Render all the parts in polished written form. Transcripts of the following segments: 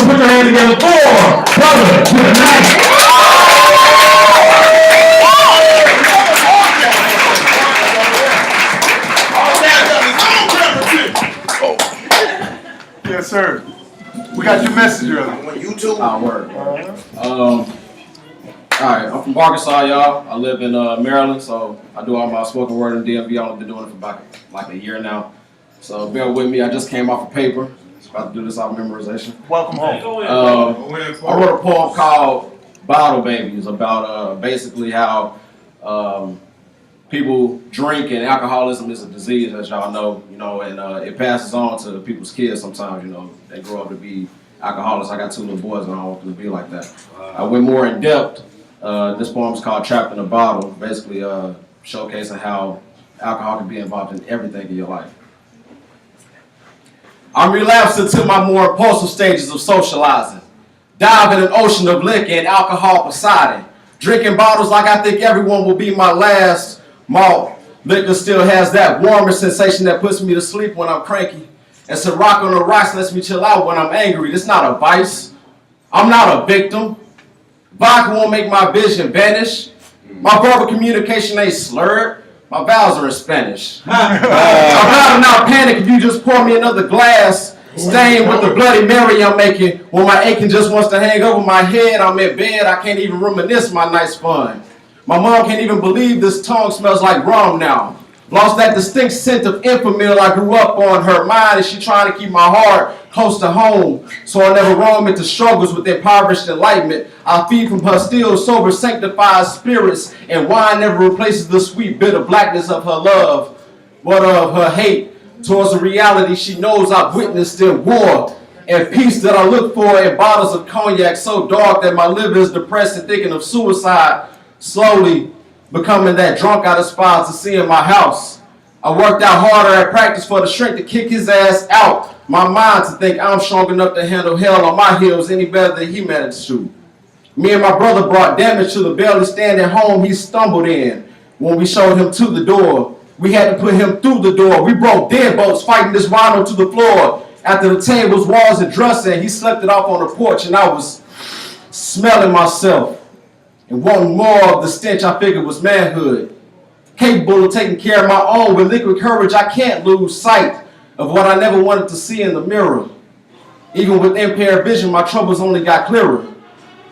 put your hands together for Brother Tonight. Yes, sir. We got your message earlier. On YouTube. Word. Alright, I'm from Arkansas, y'all. I live in Maryland, so I do all my spoken word in DMV. I've only been doing it for about like a year now. So bear with me. I just came off of paper. Just about to do this off memorization. Welcome home. I wrote a poem called Bottle Babies about basically how people drink and alcoholism is a disease, as y'all know, and it passes on to people's kids sometimes, they grow up to be alcoholics. I got 2 little boys and I don't want them to be like that. I went more in depth. This poem is called Trapped in a Bottle, basically showcasing how alcohol can be involved in everything in your life. I'm relapsed into my more impulsive stages of socializing. Dive in an ocean of liquor and alcohol Poseidon. Drinking bottles like I think everyone will be my last malt. Liquor still has that warmer sensation that puts me to sleep when I'm cranky. And Ciroc on the rocks lets me chill out when I'm angry. It's not a vice. I'm not a victim. Vodka won't make my vision vanish. My verbal communication ain't slurred. My vowels are in Spanish. I'd rather not panic if you just pour me another glass. Stained with the Bloody Mary I'm making. When my aching just wants to hang over my head, I'm in bed. I can't even reminisce my night's fun. My mom can't even believe this tongue smells like rum now. Lost that distinct scent of infamil I grew up on. Her mind is she trying to keep my heart close to home, so I never roam into struggles with impoverished enlightenment. I feed from her still sober sanctified spirits, and wine never replaces the sweet bitter blackness of her love, but of her hate towards the reality she knows I've witnessed in war, and peace that I look for in bottles of cognac so dark that my liver is depressed and thinking of suicide, slowly becoming that drunk I despise to see in my house. I worked out harder at practice for the strength to kick his ass out. My mind to think I'm strong enough to handle hell on my heels any better than he managed to. Me and my brother brought damage to the barely standing home he stumbled in. When we showed him to the door, we had to put him through the door. We broke deadbolts fighting this rhino to the floor. After the tables, walls, and dresser, he slept it off on the porch, and I was smelling myself and wanting more of the stench I figured was manhood. Capable of taking care of my own with liquid courage, I can't lose sight of what I never wanted to see in the mirror. Even with impaired vision, my troubles only got clearer.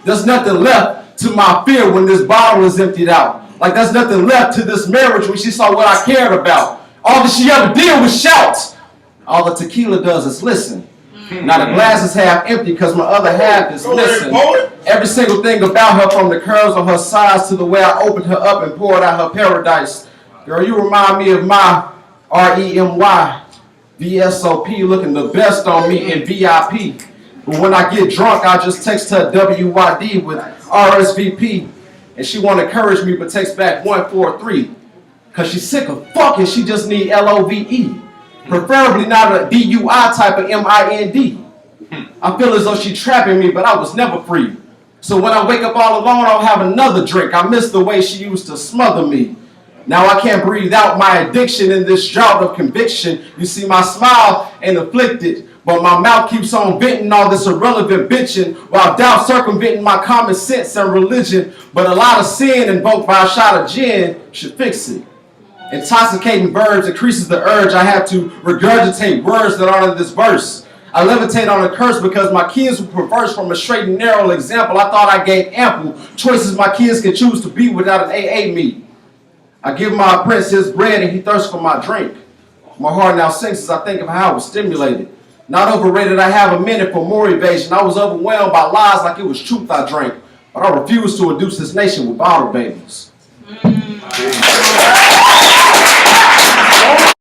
There's nothing left to my fear when this bottle is emptied out. Like there's nothing left to this marriage when she saw what I cared about. All that she ever did was shout. All the tequila does is listen. Now the glass is half empty because my other half is missing. Every single thing about her, from the curves on her sides to the way I opened her up and poured out her paradise. Girl, you remind me of my REMY VSOP looking the best on me in VIP. But when I get drunk, I just text her WYD with RSVP. And she want to encourage me, but text back 143. Because she's sick of fucking, she just need LOVE. Preferably not a DUI type of MIND. I feel as though she's trapping me, but I was never free. So when I wake up all alone, I'll have another drink. I miss the way she used to smother me. Now I can't breathe out my addiction in this drought of conviction. You see, my smile ain't afflicted, but my mouth keeps on venting all this irrelevant bitching, while doubt circumventing my common sense and religion. But a lot of sin invoked by a shot of gin should fix it. Intoxicating verbs increases the urge I have to regurgitate words that aren't in this verse. I levitate on a curse because my kids were perverse from a straight and narrow example. I thought I gave ample choices my kids can choose to be without an AA meet. I give my apprentice his bread and he thirsts for my drink. My heart now sinks as I think of how I was stimulated. Not overrated, I have a minute for more evasion. I was overwhelmed by lies like it was truth I drank. But I refuse to induce this nation with bottle babies.